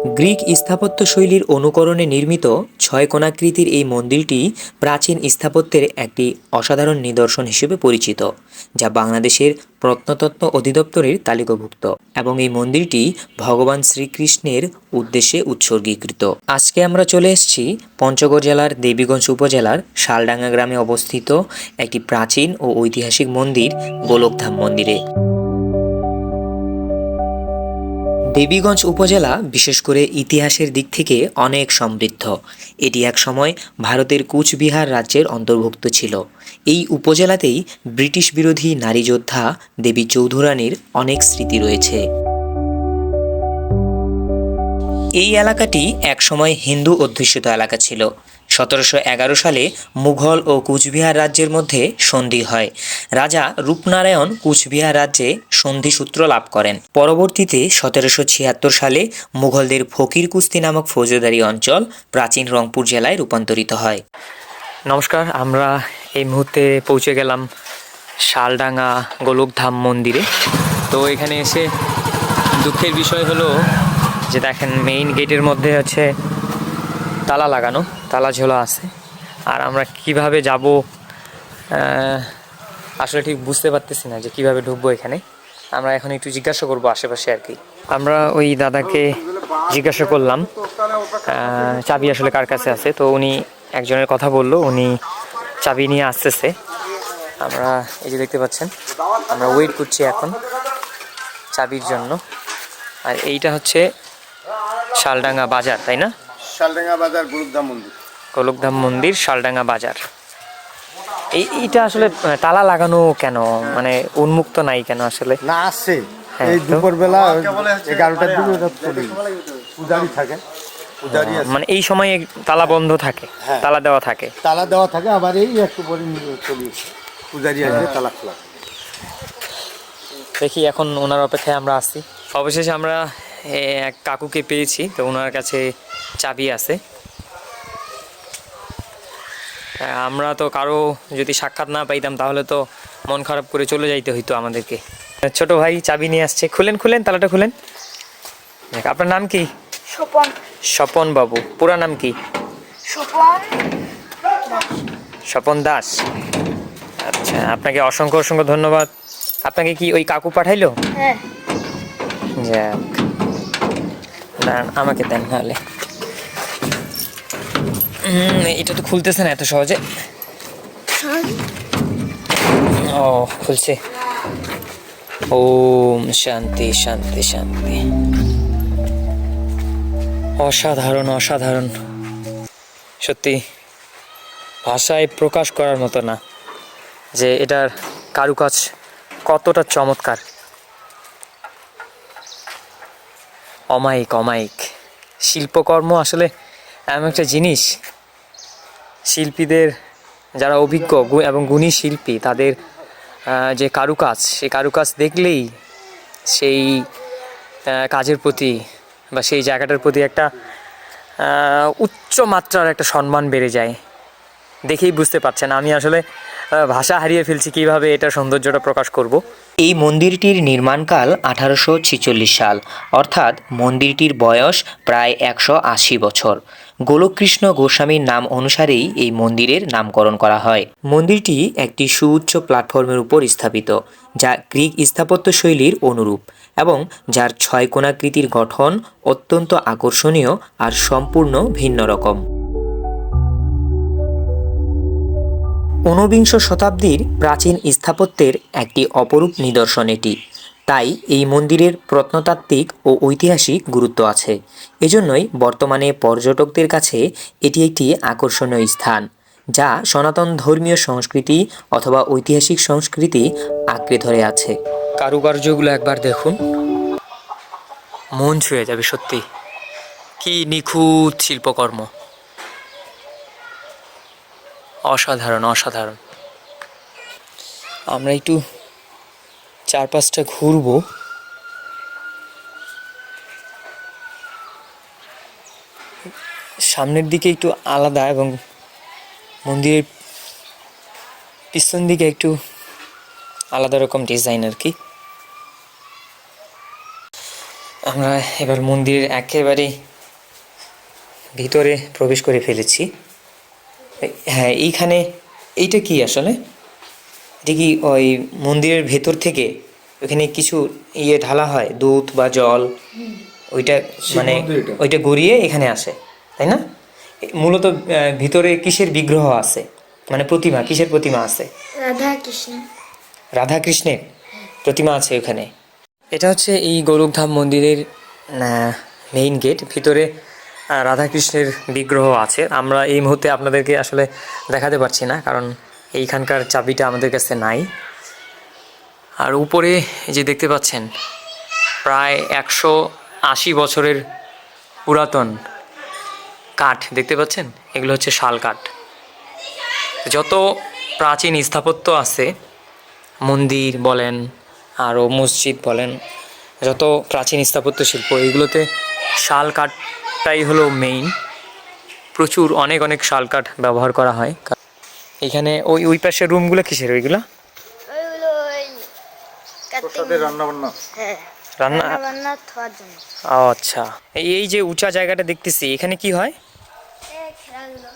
Greek স্থাপত্যশৈলীর অনুকরণে নির্মিত ছয় কোণাকৃতির এই মন্দিরটি প্রাচীন স্থাপত্যের একটি অসাধারণ নিদর্শন হিসেবে পরিচিত, যা বাংলাদেশের প্রত্নতত্ত্ব অধিদপ্তরের তালিকাভুক্ত এবং এই মন্দিরটি ভগবান শ্রীকৃষ্ণের উদ্দেশ্যে উৎসর্গীকৃত। আজকে আমরা চলে এসেছি পঞ্চগড় জেলার দেবীগঞ্জ উপজেলার শালডাঙ্গা গ্রামে অবস্থিত একটি প্রাচীন ও ঐতিহাসিক মন্দির গোলকধাম মন্দিরে। দেবীগঞ্জ উপজেলা বিশেষ করে ইতিহাসের দিক থেকে অনেক সমৃদ্ধ। এটি একসময় ভারতের কুচবিহার রাজ্যের অন্তর্ভুক্ত ছিল। এই উপজেলাতেই ব্রিটিশ বিরোধী নারী যোদ্ধা দেবী চৌধুরানীর অনেক স্মৃতি রয়েছে। এই এলাকাটি একসময় হিন্দু অধ্যুষিত এলাকা ছিল। 1711 সালে মুঘল ও কুচবিহার রাজ্যের মধ্যে সন্ধি হয়। রাজা রূপনারায়ণ কুচবিহার রাজ্যে সন্ধিসূত্র লাভ করেন। পরবর্তীতে 1776 সালে মুঘলদের ফকির কুস্তি নামক ফৌজদারি অঞ্চল প্রাচীন রংপুর জেলায় রূপান্তরিত হয়। নমস্কার, আমরা এই মুহূর্তে পৌঁছে গেলাম শালডাঙ্গা গোলকধাম মন্দিরে। তো এখানে এসে দুঃখের বিষয় হলো যে দেখেন মেইন গেটের মধ্যে হচ্ছে তালা লাগানো, তালা ঝোলা আছে। আর আমরা কিভাবে যাব আসলে ঠিক বুঝতে পারতেছি না যে কিভাবে ঢুকবো এখানে। আমরা এখন একটু জিজ্ঞাসা করবো আশেপাশে আর কি। আমরা ওই দাদাকে জিজ্ঞাসা করলাম চাবি আসলে কার কাছে আছে। তো উনি একজনের কথা বললো, উনি চাবি নিয়ে আসতেছে। আমরা এই যে দেখতে পাচ্ছেন, আমরা ওয়েট করছি এখন চাবির জন্য। আর এইটা হচ্ছে শালডাঙ্গা বাজার, তাই না? শালডাঙ্গা বাজার গোলকধাম মন্দির। গোলকধাম মন্দির, শালডাঙ্গা বাজার। এইটা আসলে তালা লাগানো কেন, মানে উন্মুক্ত নাই কেন আসলে? না আসছে হ্যাঁ, এই তো? দুপুরবেলা 11টার দিকে ওটা পূজারি থাকে, পূজারি আছে। মানে এই সময় তালা বন্ধ থাকে, হ্যাঁ। তালা দেওয়া থাকে। তালা দেওয়া থাকে, আবার এই একটু পরে চলে পূজারি আসবে, তালা খোলা। দেখি এখন ওনার অপেক্ষায় আমরা আসছি। অবশেষে আমরা এক কাকুকে পেয়েছি, তো ওনার কাছে চাবি আছে। আমরা তো কারো যদি সাক্ষাৎ না পাইতাম তাহলে তো মন খারাপ করে চলে যাইতে হইতো আমাদেরকে। ছোট ভাই চাবি নিয়ে আসছে। খুলেন খুলেন, তালাটা খুলেন। আপনার নাম কি? স্বপন। স্বপন বাবু। পুরা নাম কি? স্বপন। স্বপন দাস। আচ্ছা, আপনাকে অসংখ্য অসংখ্য ধন্যবাদ। আপনাকে কি ওই কাকু পাঠাইলো? হ্যাঁ। যাক, দাঁড়ান আমাকে দেন নাহলে। এটা তো খুলতেছে না এত সহজে। ও খুলছে। ওম শান্তি শান্তি শান্তি। অসাধারণ অসাধারণ, সত্যি ভাষায় প্রকাশ করার মতো না যে এটার কারুকাজ কতটা চমৎকার। অমায়িক অমায়িক শিল্পকর্ম আসলে এমন একটা জিনিস, শিল্পীদের যারা অভিজ্ঞ এবং গুণী শিল্পী তাদের যে কারুকাজ, সেই কারুকাজ দেখলেই সেই কাজের প্রতি বা সেই জায়গাটার প্রতি একটা উচ্চ মাত্রার একটা সম্মান বেড়ে যায়। দেখেই বুঝতে পারছেন আমি আসলে ভাষা হারিয়ে ফেলছি কিভাবে এটা সৌন্দর্যটা প্রকাশ করব। এই মন্দিরটির নির্মাণকাল 1846 সাল, অর্থাৎ মন্দিরটির বয়স প্রায় 180 বছর। গোলককৃষ্ণ গোস্বামীর নাম অনুসারেই এই মন্দিরের নামকরণ করা হয়। মন্দিরটি একটি সুউচ্চ প্ল্যাটফর্মের উপর স্থাপিত, যা গ্রিক স্থাপত্যশৈলীর অনুরূপ এবং যার ছয় কোণাকৃতির গঠন অত্যন্ত আকর্ষণীয় আর সম্পূর্ণ ভিন্ন রকম। ঊনবিংশ শতাব্দীর প্রাচীন স্থাপত্যের একটি অপরূপ নিদর্শন এটি। তাই এই মন্দিরের প্রত্নতাত্ত্বিক ও ঐতিহাসিক গুরুত্ব আছে। এজন্যই বর্তমানে পর্যটকদের কাছে এটি একটি আকর্ষণীয় স্থান, যা সনাতন ধর্মীয় সংস্কৃতি অথবা ঐতিহাসিক সংস্কৃতি আঁকড়ে ধরে আছে। কারুকার্যগুলো একবার দেখুন, মন ছুঁয়ে যাবে। সত্যি কি নিখুঁত শিল্পকর্ম, অসাধারণ অসাধারণ। আমরা একটু চারপাশটা ঘুরবো। সামনের দিকে একটু আলাদা এবং মন্দিরের পিছন দিকে একটু আলাদা রকম ডিজাইন আর কি। আমরা এবার মন্দিরের একেবারে ভিতরে প্রবেশ করে ফেলেছি। হ্যাঁ, এইখানে এইটা কি আসলে? এটা কি ওই মন্দিরের ভেতর থেকে ওখানে কিছু ঢালা হয়, দুধ বা জল, ওইটা মানে মন্দির এটা। ওইটা গড়িয়ে এখানে আসে, তাই না? মূলত ভিতরে কিসের বিগ্রহ আছে, মানে প্রতিমা, কিসের প্রতিমা আছে? রাধা কৃষ্ণ। রাধা কৃষ্ণের প্রতিমা আছে ওখানে। এটা হচ্ছে এই গোলকধাম মন্দিরের মেইন গেট। ভিতরে রাধাকৃষ্ণের বিগ্রহ আছে। আমরা এই মুহূর্তে আপনাদেরকে আসলে দেখাতে পারছি না, কারণ এইখানকার চাবিটা আমাদের কাছে নাই। আর উপরে যে দেখতে পাচ্ছেন, প্রায় 180 বছরের পুরাতন কাঠ দেখতে পাচ্ছেন, এগুলো হচ্ছে শাল কাঠ। যত প্রাচীন স্থাপত্য আছে, মন্দির বলেন আরও মসজিদ বলেন, যত প্রাচীন স্থাপত্য শিল্প, এগুলোতে শাল কাঠটাই হলো মেইন। প্রচুর অনেক অনেক শাল কাঠ ব্যবহার করা হয় এখানে। ওই পাশের রুমগুলো কিসের? ওইগুলো ওইগুলো ওই প্রসাদের রান্না বান্না। হ্যাঁ, রান্না। রান্না খাওয়ার জন্য। ও আচ্ছা, এই যে উঁচা জায়গাটা দেখতেছি, এখানে কি হয়? এই খেলাগুলো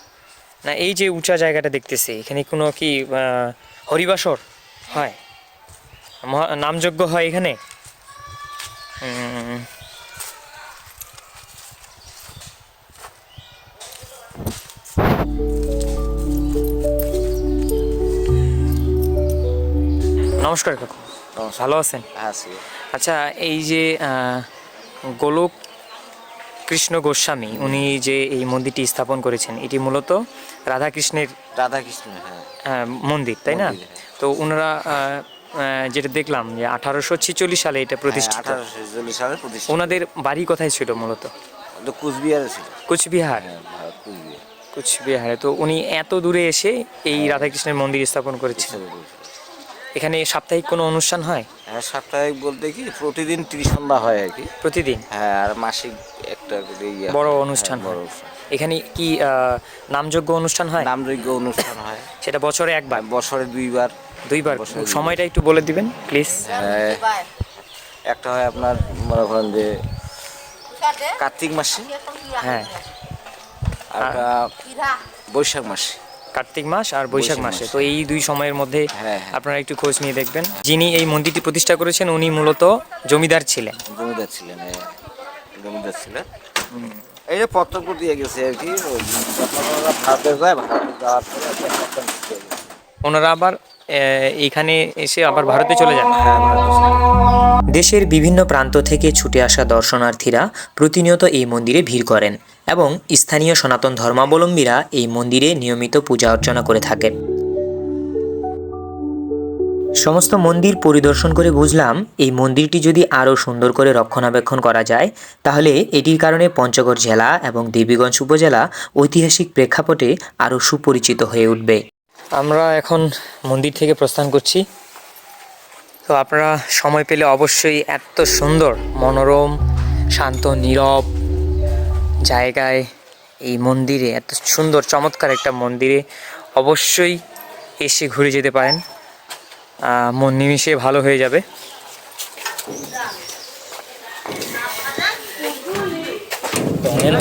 না, এই যে উঁচা জায়গাটা দেখতেছি, এখানে কোনো কি হরিবাসর হয়, নামযজ্ঞ হয় এখানে? নমস্কার কাকু, ভালো আছেন? আচ্ছা, এই যে গোলক কৃষ্ণ গোস্বামী, উনি যে এই মন্দিরটি স্থাপন করেছেন, এটি মূলত রাধাকৃষ্ণের রাধাকৃষ্ণ, হ্যাঁ, মন্দির, তাই না? মন্দির, হ্যাঁ। তো ওনারা যেটা দেখলাম যে 1846 সালে এটা প্রতিষ্ঠিত। 1846 সালে প্রতিষ্ঠা। ওনাদের বাড়ি কোথায় ছিল মূলত? তো কুচবিহারে ছিল। কুচবিহার। হ্যাঁ, ভারত কুচবিহার। কুচবিহারে। তো উনি এত দূরে এসে এই রাধাকৃষ্ণের মন্দির স্থাপন করেছেন। হিসাবে বলছিল। এখানে সাপ্তাহিক কোনো অনুষ্ঠান হয়? হ্যাঁ, সাপ্তাহিক বলতে কি প্রতিদিন ত্রিসন্ধ্যা হয় আর কি। প্রতিদিন হ্যাঁ, আর মাসিক একটা করে ইয়ে বড় হয়। অনুষ্ঠান হ্যাঁ, বড় হয়। অনুষ্ঠান। এখানে কি নামযজ্ঞ অনুষ্ঠান হয়? নামযজ্ঞ অনুষ্ঠান হয় সেটা বছরে একবার, বছরে দুইবার। দুইবার? বছরে দুইবার। সময়টা একটু বলে দিবেন প্লিজ। হ্যাঁ, একটা হয় আপনার মনে করেন যে কার্তিক মাসে, হ্যাঁ, আর একটা বৈশাখ মাসে। কার্তিক মাস আর বৈশাখ বৈশাখ মাসে। মাসে। তো এই দুই সময়ের মধ্যে হ্যাঁ, হ্যাঁ। আপনারা একটু খোঁজ নিয়ে দেখবেন। যিনি এই মন্দিরটি প্রতিষ্ঠা করেছেন, উনি মূলত জমিদার ছিলেন। জমিদার ছিলেন, হ্যাঁ, জমিদার ছিলেন। এই যে পত্তপুর দিয়ে গেছে আর কি। যখন ওরা ভারতে যায়, ভারতে যাওয়ার পরে একটা পত্তন দিয়ে গেছে। ওনারা আবার এইখানে এসে আবার ভারতে চলে যান। হ্যাঁ, ভারতে ছিল। দেশের বিভিন্ন প্রান্ত থেকে ছুটে আসা দর্শনার্থীরা প্রতিনিয়ত এই মন্দিরে ভিড় করেন এবং স্থানীয় সনাতন ধর্মাবলম্বীরা এই মন্দিরে নিয়মিত পূজা অর্চনা করে থাকেন। সমস্ত মন্দির পরিদর্শন করে বুঝলাম, এই মন্দিরটি যদি আরও সুন্দর করে রক্ষণাবেক্ষণ করা যায়, তাহলে এটির কারণে পঞ্চগড় জেলা এবং দেবীগঞ্জ উপজেলা ঐতিহাসিক প্রেক্ষাপটে আরও সুপরিচিত হয়ে উঠবে। আমরা এখন মন্দির থেকে প্রস্থান করছি। তো আপনারা সময় পেলে অবশ্যই এত সুন্দর, মনোরম, শান্ত, নীরব জায়গায়, এই মন্দিরে, এত সুন্দর চমৎকার একটা মন্দিরে অবশ্যই এসে ঘুরে যেতে পারেন। মন নিমিষে ভালো হয়ে যাবে।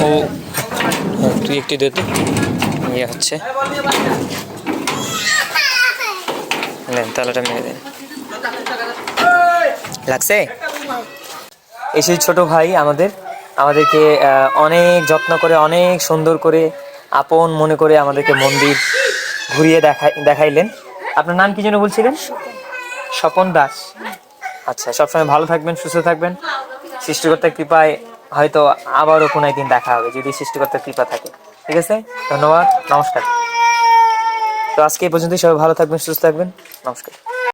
ও তুই একটি দে তো, ইয়ে হচ্ছে, নেন তালাটা মেরে দেন। লাগছে? এসে ছোট ভাই আমাদেরকে অনেক যত্ন করে, অনেক সুন্দর করে, আপন মনে করে আমাদেরকে মন্দির ঘুরিয়ে দেখাইলেন। আপনার নাম কি যেন বলছিলেন? স্বপন দাস। আচ্ছা, সবসময় ভালো থাকবেন, সুস্থ থাকবেন। সৃষ্টিকর্তার কৃপায় হয়তো আবারও কোনো একদিন দেখা হবে, যদি সৃষ্টিকর্তার কৃপা থাকে। ঠিক আছে, ধন্যবাদ, নমস্কার। তো আজকে এই পর্যন্তই। সবাই ভালো থাকবেন, সুস্থ থাকবেন, নমস্কার।